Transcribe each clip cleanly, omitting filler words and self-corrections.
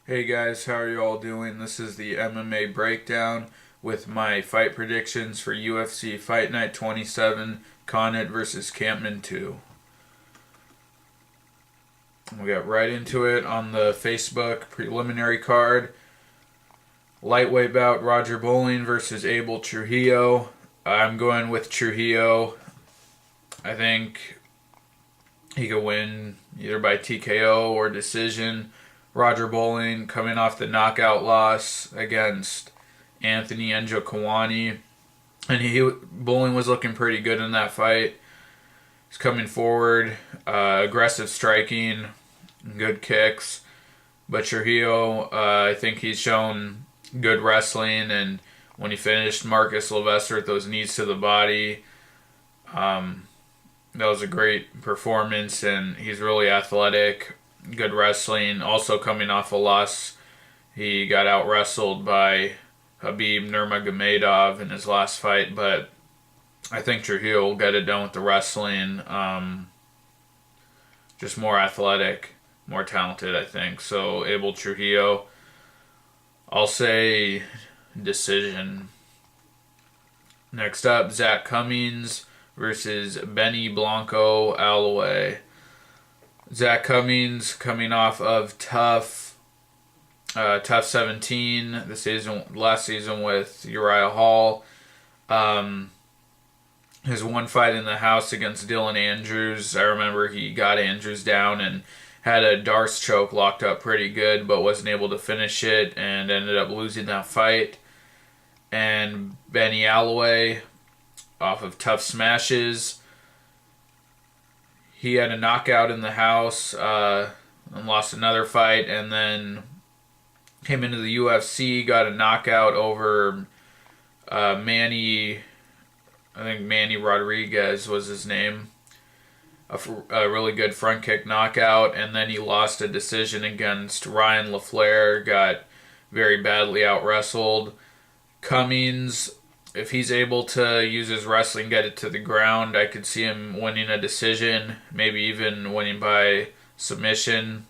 Hey guys, how are you all doing? This is the MMA breakdown with my fight predictions for UFC Fight Night 27, Condit versus Kampmann 2. We got right into it on the Facebook preliminary card. Lightweight bout Roger Bowling versus Abel Trujillo. I'm going with Trujillo. I think he could win either by TKO or decision. Roger Bowling coming off the knockout loss against Anthony Njokuani, and Bowling was looking pretty good in that fight. He's coming forward, aggressive striking, good kicks. But Trujillo, I think he's shown good wrestling, and when he finished Marcus Sylvester with those knees to the body, that was a great performance, and he's really athletic. Good wrestling. Also coming off a loss, he got out wrestled by Habib Nurmagomedov in his last fight, but I think Trujillo will get it done with the wrestling. Just more athletic, more talented, I think. So Abel Trujillo, I'll say decision. Next up, Zach Cummings versus Benny Blanco Alloway. Zach Cummings coming off of tough 17 last season with Uriah Hall. His one fight in the house against Dylan Andrews, I remember he got Andrews down and had a Darce choke locked up pretty good, but wasn't able to finish it and ended up losing that fight. And Benny Alloway off of tough smashes. He had a knockout in the house and lost another fight, and then came into the UFC, got a knockout over Manny. I think Manny Rodriguez was his name. A really good front kick knockout, and then he lost a decision against Ryan LaFleur, got very badly out wrestled. Cummings, if he's able to use his wrestling, get it to the ground, I could see him winning a decision, maybe even winning by submission.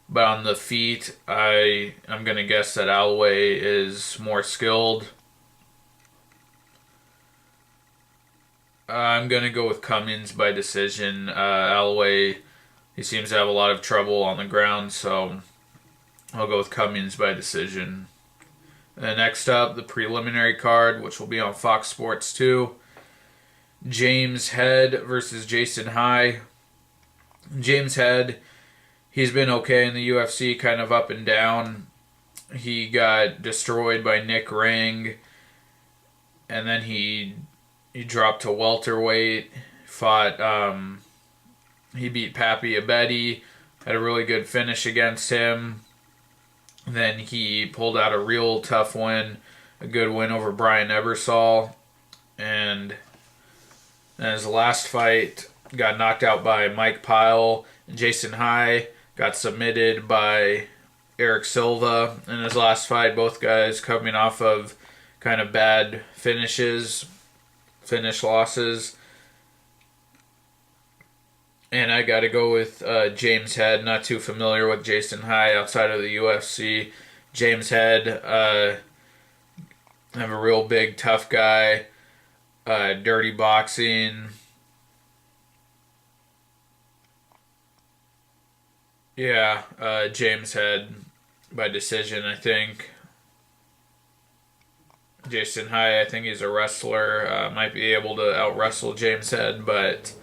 But on the feet, I'm going to guess that Alloway is more skilled. I'm going to go with Cummings by decision. Alloway, he seems to have a lot of trouble on the ground, so I'll go with Cummings by decision. And next up, the preliminary card, which will be on Fox Sports 2. James Head versus Jason High. James Head, he's been okay in the UFC, kind of up and down. He got destroyed by Nick Ring, and then he dropped to welterweight. He beat Papi Abedi, had a really good finish against him. Then he pulled out a real tough win, a good win over Brian Ebersol. And then his last fight got knocked out by Mike Pyle. And Jason High got submitted by Eric Silva in his last fight. Both guys coming off of kind of bad finish losses. And I got to go with James Head. Not too familiar with Jason High outside of the UFC. James Head, have a real big, tough guy. Dirty boxing. Yeah, James Head by decision, I think. Jason High, I think he's a wrestler. Might be able to out-wrestle James Head, but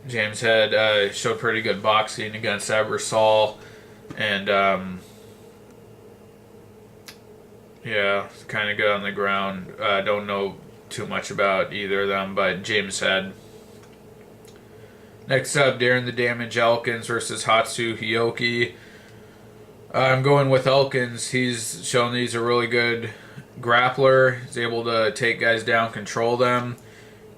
James Head showed pretty good boxing against Ebersol, and kind of good on the ground. Don't know too much about either of them, but James Head. Next up, Darren the Damage Elkins versus Hatsu Hioki. I'm going with Elkins. He's shown that he's a really good grappler. He's able to take guys down, control them.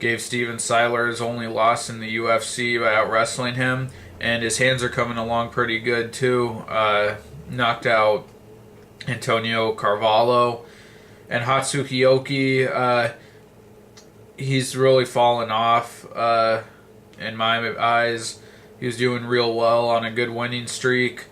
Gave Steven Seiler his only loss in the UFC by out-wrestling him. And his hands are coming along pretty good, too. Knocked out Antonio Carvalho. And Hatsu Hioki, he's really fallen off in my eyes. He was doing real well on a good winning streak.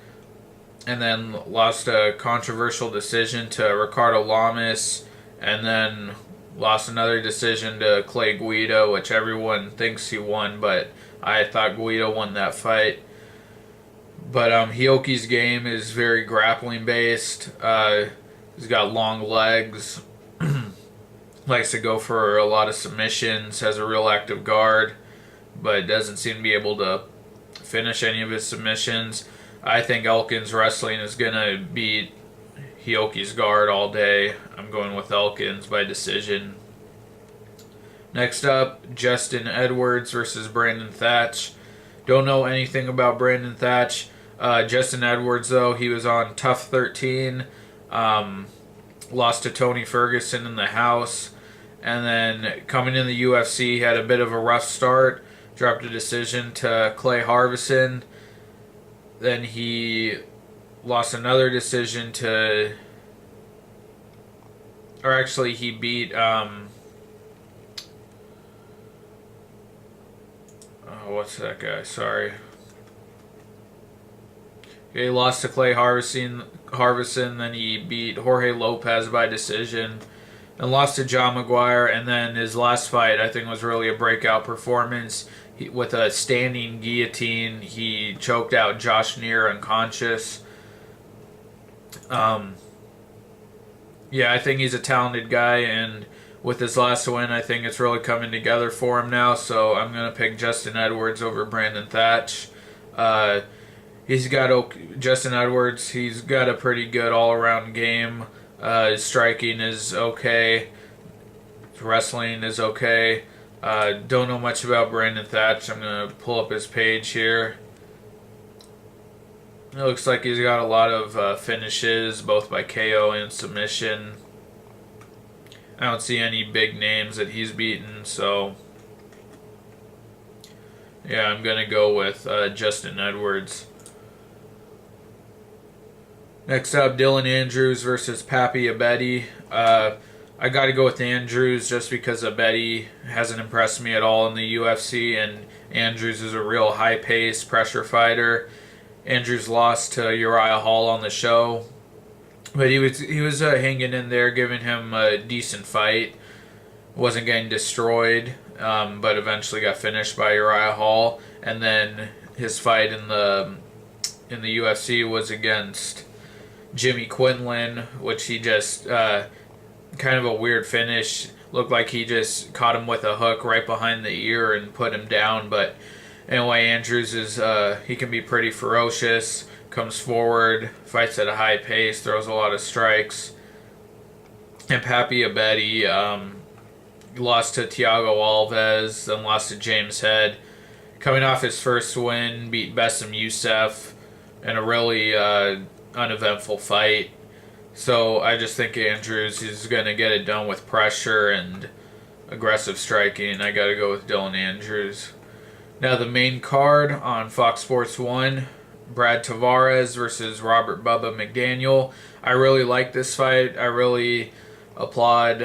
and then lost a controversial decision to Ricardo Lamas, and then lost another decision to Clay Guida, which everyone thinks he won, but I thought Guida won that fight. But Hioki's game is very grappling based. He's got long legs, likes to go for a lot of submissions, has a real active guard, but doesn't seem to be able to finish any of his submissions. I think Elkin's wrestling is going to beat Hioki's guard all day. I'm going with Elkins by decision. Next up, Justin Edwards versus Brandon Thatch. Don't know anything about Brandon Thatch. Justin Edwards, though, he was on Tough 13. Lost to Tony Ferguson in the house. And then coming in the UFC, had a bit of a rough start. Dropped a decision to Clay Harvison. Then he lost another decision to... Or actually, he beat... what's that guy? Sorry. He lost to Clay Harvison, then he beat Jorge Lopez by decision, and lost to John Maguire, and then his last fight, I think, was really a breakout performance. With a standing guillotine, he choked out Josh Neer unconscious. Yeah, I think he's a talented guy, and with his last win, I think it's really coming together for him now, so I'm going to pick Justin Edwards over Brandon Thatch. Justin Edwards, he's got a pretty good all-around game. His striking is okay. His wrestling is okay. Don't know much about Brandon Thatch. I'm going to pull up his page here. It looks like he's got a lot of finishes, both by KO and submission. I don't see any big names that he's beaten, so yeah, I'm going to go with Justin Edwards. Next up, Dylan Andrews versus Papi Abedi. I got to go with Andrews just because Abedi hasn't impressed me at all in the UFC, and Andrews is a real high-paced pressure fighter. Andrews lost to Uriah Hall on the show, but he was hanging in there, giving him a decent fight. Wasn't getting destroyed, but eventually got finished by Uriah Hall. And then his fight in the UFC was against Jimmy Quinlan, which he just kind of a weird finish. Looked like he just caught him with a hook right behind the ear and put him down. But anyway, Andrews is he can be pretty ferocious. Comes forward, fights at a high pace, throws a lot of strikes. And Papi Abedi lost to Thiago Alves, then lost to James Head. Coming off his first win, beat Bassem Youssef in a really uneventful fight. So I just think Andrews is going to get it done with pressure and aggressive striking. I got to go with Dylan Andrews. Now the main card on Fox Sports 1, Brad Tavares versus Robert Bubba McDaniel. I really like this fight. I really applaud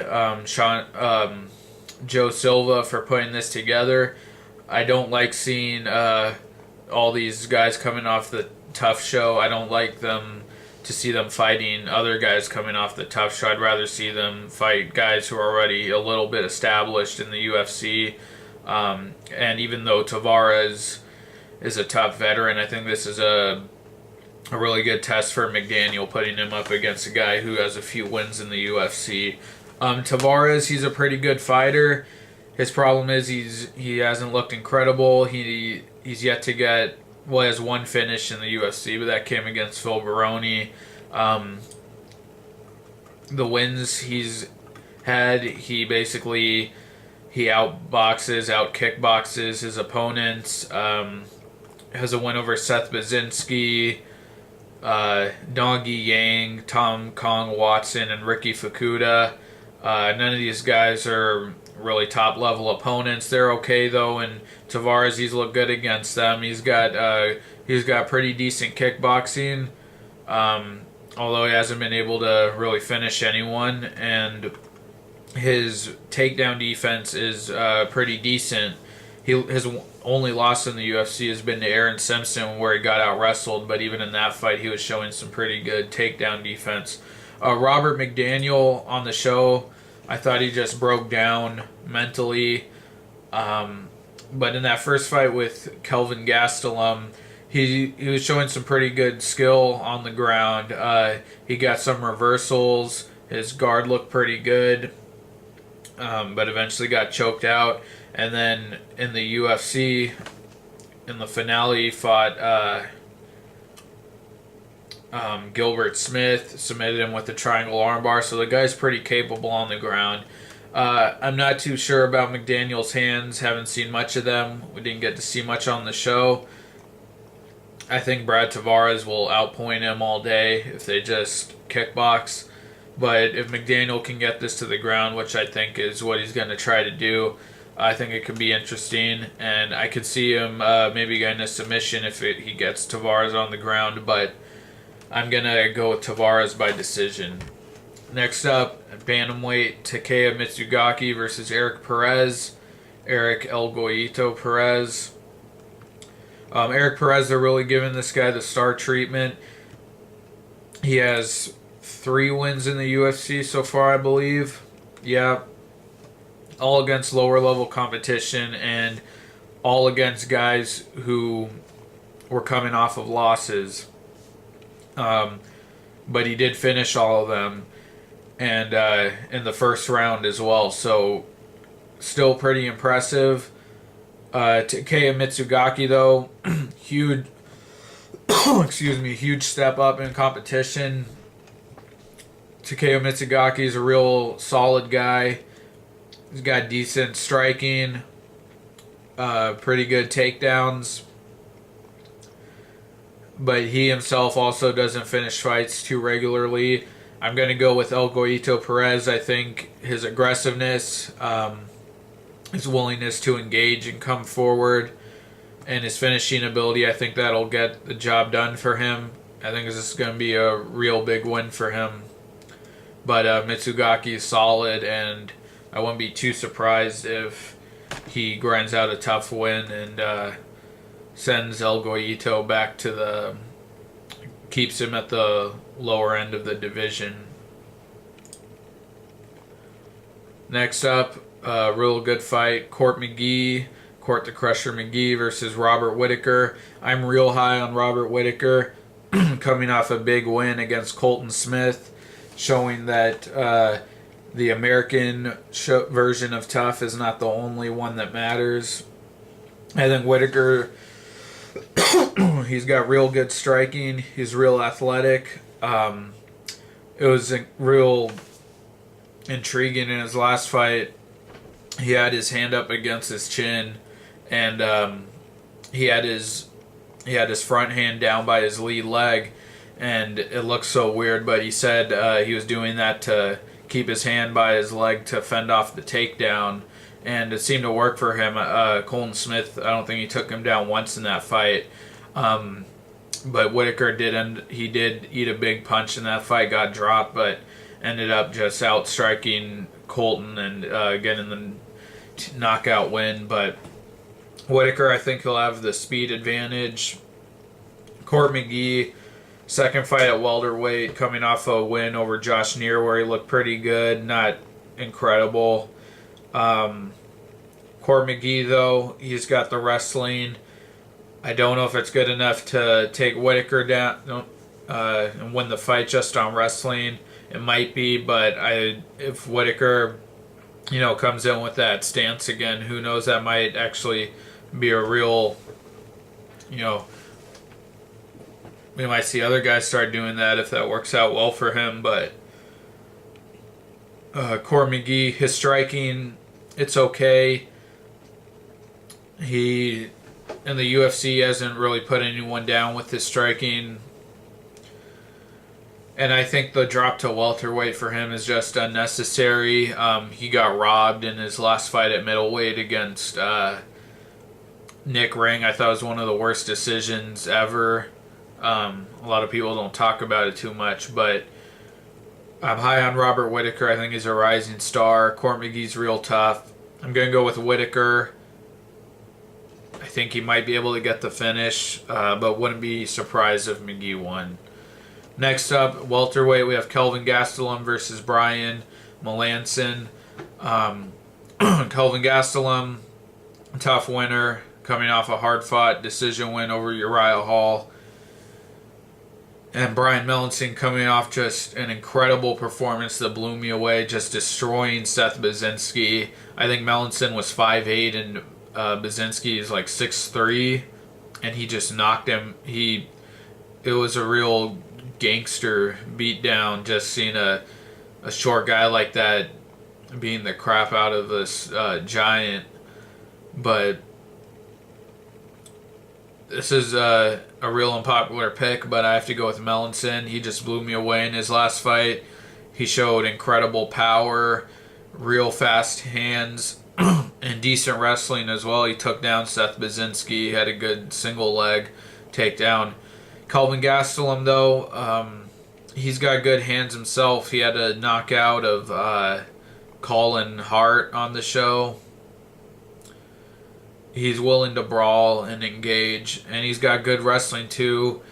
Joe Silva for putting this together. I don't like seeing all these guys coming off the Tough show. I don't like to see them fighting other guys coming off the Tough show. I'd rather see them fight guys who are already a little bit established in the UFC. And even though Tavares is a tough veteran, I think this is a really good test for McDaniel, putting him up against a guy who has a few wins in the UFC. Tavares, he's a pretty good fighter. His problem is he hasn't looked incredible. He's yet to get, well, he has one finish in the UFC, but that came against Phil Baroni. The wins he's had, he outboxes, out-kickboxes his opponents. Has a win over Seth Baczynski, Dongyi Yang, Tom Kong Watson, and Ricky Fukuda. None of these guys are really top-level opponents. They're okay, though, and Tavares, he's looked good against them. He's got pretty decent kickboxing, although he hasn't been able to really finish anyone, and his takedown defense is pretty decent. His only loss in the UFC has been to Aaron Simpson, where he got out wrestled. But even in that fight, he was showing some pretty good takedown defense. Robert McDaniel on the show, I thought he just broke down mentally. But in that first fight with Kelvin Gastelum, he was showing some pretty good skill on the ground. He got some reversals. His guard looked pretty good, but eventually got choked out. And then in the UFC, in the finale, he fought Gilbert Smith, submitted him with the triangle armbar. So the guy's pretty capable on the ground. I'm not too sure about McDaniel's hands. Haven't seen much of them. We didn't get to see much on the show. I think Brad Tavares will outpoint him all day if they just kickbox. But if McDaniel can get this to the ground, which I think is what he's going to try to do, I think it could be interesting. And I could see him maybe getting a submission if he gets Tavares on the ground. But I'm going to go with Tavares by decision. Next up, bantamweight, Takeya Mitsugaki versus Eric Perez. Eric El Goyito Perez. Eric Perez, they're really giving this guy the star treatment. He has 3 wins in the UFC so far, I believe. Yeah. All against lower level competition and all against guys who were coming off of losses. But he did finish all of them. And in the first round as well. So still pretty impressive. Takeya Mitsugaki, though, huge huge step up in competition. Takeya Mitsugaki is a real solid guy. He's got decent striking, pretty good takedowns. But he himself also doesn't finish fights too regularly. I'm going to go with El Goyito Perez. I think his aggressiveness, his willingness to engage and come forward, and his finishing ability, I think that'll get the job done for him. I think this is going to be a real big win for him. But Mitsugaki is solid, and I wouldn't be too surprised if he grinds out a tough win and sends El Goyito back to the... keeps him at the lower end of the division. Next up, real good fight, Court the Crusher McGee versus Robert Whittaker. I'm real high on Robert Whittaker, coming off a big win against Colton Smith, showing that the American version of tough is not the only one that matters. I think Whittaker, he's got real good striking. He's real athletic. It was real intriguing in his last fight. He had his hand up against his chin, and he had his front hand down by his lead leg, and it looked so weird. But he said he was doing that to keep his hand by his leg to fend off the takedown, and it seemed to work for him. Colton Smith, I don't think he took him down once in that fight. But Whittaker did eat a big punch in that fight, got dropped, but ended up just outstriking Colton and getting the knockout win. But Whittaker, I think he'll have the speed advantage. Court McGee, second fight at welterweight, coming off a win over Josh Neer where he looked pretty good, not incredible. Court McGee, though, he's got the wrestling. I don't know if it's good enough to take Whittaker down and win the fight just on wrestling. It might be, but if Whittaker, comes in with that stance again, who knows, that might actually be a real, we might see other guys start doing that if that works out well for him. But Court McGee, his striking, it's okay. He, in the UFC, hasn't really put anyone down with his striking. And I think the drop to welterweight for him is just unnecessary. He got robbed in his last fight at middleweight against Nick Ring. I thought it was one of the worst decisions ever. A lot of people don't talk about it too much, but I'm high on Robert Whittaker. I think he's a rising star. Court McGee's real tough. I'm going to go with Whittaker. I think he might be able to get the finish, but wouldn't be surprised if McGee won. Next up, welterweight, we have Kelvin Gastelum versus Brian Melanson. Kelvin Gastelum, tough winner, coming off a hard-fought decision win over Uriah Hall. And Brian Melanson coming off just an incredible performance that blew me away, just destroying Seth Baczynski. I think Melanson was 5'8", and Baczynski is like 6'3", and he just knocked him. It was a real gangster beatdown, just seeing a short guy like that beating the crap out of this giant. But this is a real unpopular pick, but I have to go with Melanson. He just blew me away in his last fight. He showed incredible power, real fast hands, and decent wrestling as well. He took down Seth Baczynski, had a good single leg takedown. Kelvin Gastelum, though, he's got good hands himself. He had a knockout of Colin Hart on the show. He's willing to brawl and engage, and he's got good wrestling too.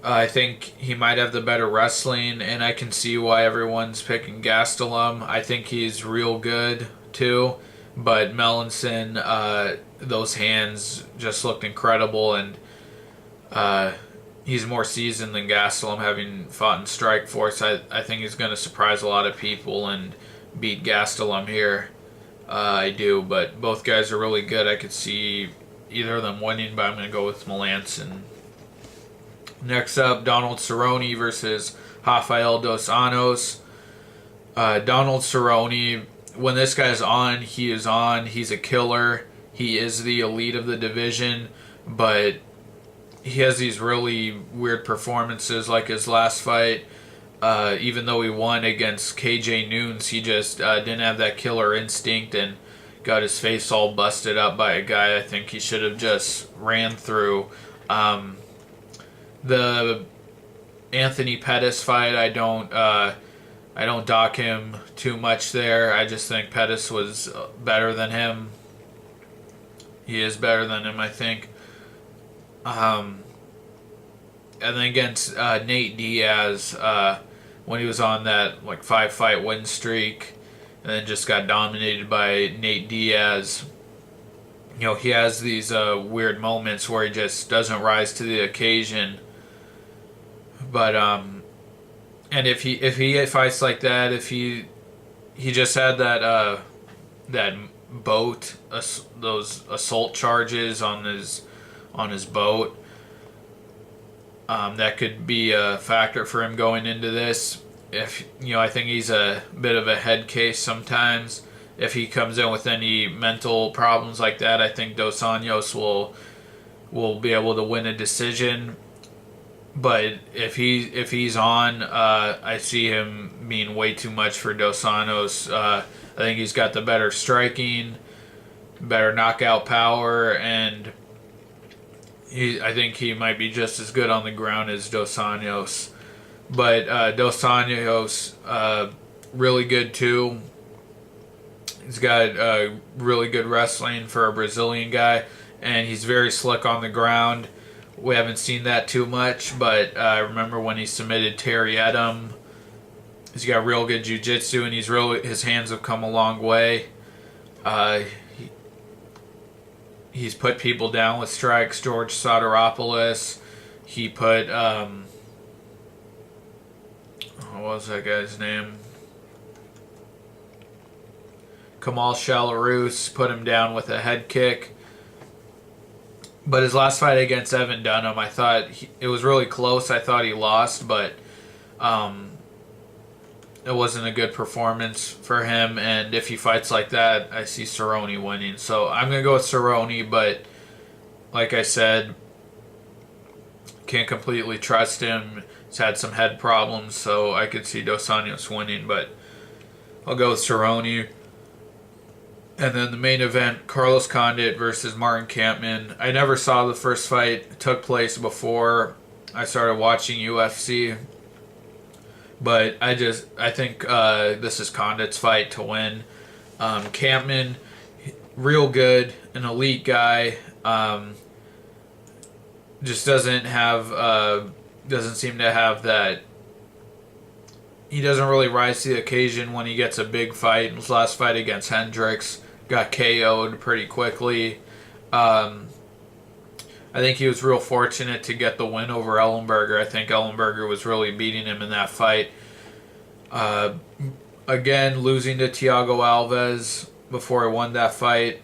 I think he might have the better wrestling, and I can see why everyone's picking Gastelum. I think he's real good too, but Melanson, those hands just looked incredible, and he's more seasoned than Gastelum, having fought in Strikeforce. I think he's going to surprise a lot of people and beat Gastelum here. I do, but both guys are really good. I could see either of them winning, but I'm going to go with Melanson. Next up, Donald Cerrone versus Rafael dos Anjos. Donald Cerrone, when this guy's on, he is on. He's a killer. He is the elite of the division, but he has these really weird performances, like his last fight. Even though he won against KJ Noons, he just didn't have that killer instinct and got his face all busted up by a guy I think he should have just ran through. The Anthony Pettis fight, I don't dock him too much there. I just think Pettis was better than him. He is better than him, I think. And then against Nate Diaz, when he was on that like 5-fight win streak, and then just got dominated by Nate Diaz. You know, he has these weird moments where he just doesn't rise to the occasion. But and if he fights like that, if he just had that boat, those assault charges on his boat. That could be a factor for him going into this. I think he's a bit of a head case sometimes. If he comes in with any mental problems like that, I think Dos Anjos will be able to win a decision. But if he's on, I see him being way too much for Dos Anjos. I think he's got the better striking, better knockout power, and I think he might be just as good on the ground as Dos Anjos. But Dos Anjos, really good too. He's got really good wrestling for a Brazilian guy, and he's very slick on the ground. We haven't seen that too much, but I remember when he submitted Terry Edom. He's got real good jiu-jitsu, and his hands have come a long way. He's put people down with strikes. George Soteropoulos. He put what was that guy's name? Kamal Shalarus put him down with a head kick. But his last fight against Evan Dunham, I thought it was really close. I thought he lost, but it wasn't a good performance for him. And if he fights like that, I see Cerrone winning. So I'm going to go with Cerrone, but like I said, can't completely trust him. He's had some head problems, so I could see Dos Anjos winning, but I'll go with Cerrone. And then the main event, Carlos Condit versus Martin Kampmann. I never saw the first fight. It took place before I started watching UFC. But I think this is Condit's fight to win. Kampmann, real good, an elite guy. Just doesn't seem to have that. He doesn't really rise to the occasion when he gets a big fight. His last fight against Hendricks got KO'd pretty quickly. I think he was real fortunate to get the win over Ellenberger. I think Ellenberger was really beating him in that fight. Again, losing to Thiago Alves before he won that fight.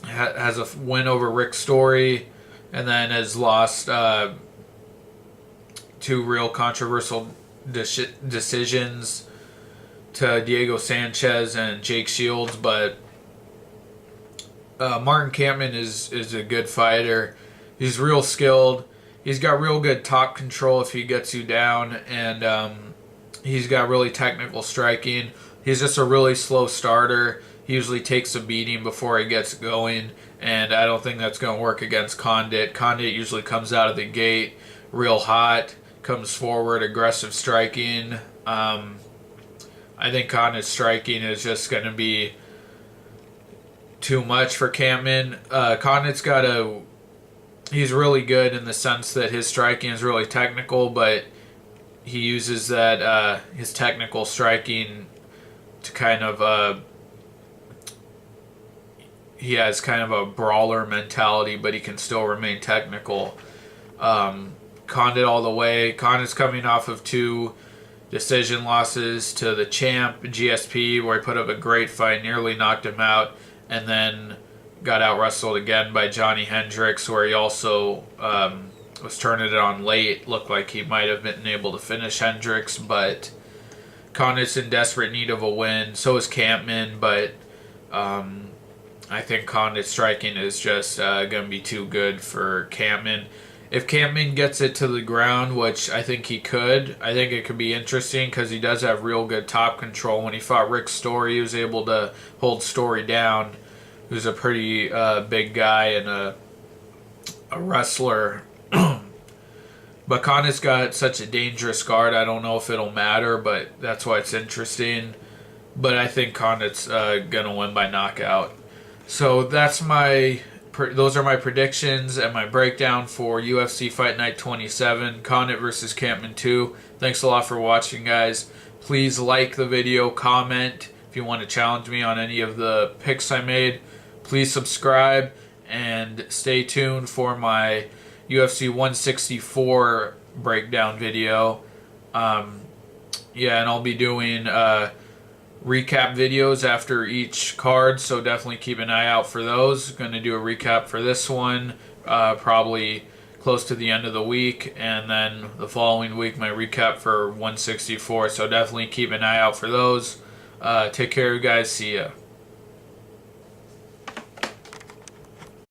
Has a win over Rick Story, and then has lost two real controversial decisions to Diego Sanchez and Jake Shields. But Martin Kampmann is a good fighter. He's real skilled. He's got real good top control if he gets you down, and he's got really technical striking. He's just a really slow starter. He usually takes a beating before he gets going, and I don't think that's going to work against Condit. Condit usually comes out of the gate real hot, comes forward, aggressive striking. I think Condit's striking is just going to be too much for Kampmann. Condit's he's really good in the sense that his striking is really technical, but he uses that his technical striking to kind of he has kind of a brawler mentality, but he can still remain technical. Condit all the way. Condit's coming off of 2 decision losses to the champ GSP, where he put up a great fight, nearly knocked him out, and then got out wrestled again by Johnny Hendricks, where he also was turning it on late. Looked like he might have been able to finish Hendricks, but Condit's in desperate need of a win. So is Kampmann, but I think Condit's striking is just going to be too good for Kampmann. If Kampmann gets it to the ground, which I think he could, I think it could be interesting because he does have real good top control. When he fought Rick Story, he was able to hold Story down, who's a pretty big guy and a wrestler. But Condit's got such a dangerous guard, I don't know if it'll matter, but that's why it's interesting. But I think Condit's going to win by knockout. So those are my predictions and my breakdown for UFC Fight Night 27, Condit versus Kampmann 2. Thanks a lot for watching, guys. Please like the video, comment if you want to challenge me on any of the picks I made. Please subscribe and stay tuned for my UFC 164 breakdown video. And I'll be doing recap videos after each card, so definitely keep an eye out for those. Going to do a recap for this one probably close to the end of the week, and then the following week my recap for 164, so definitely keep an eye out for those. Take care, you guys. See ya.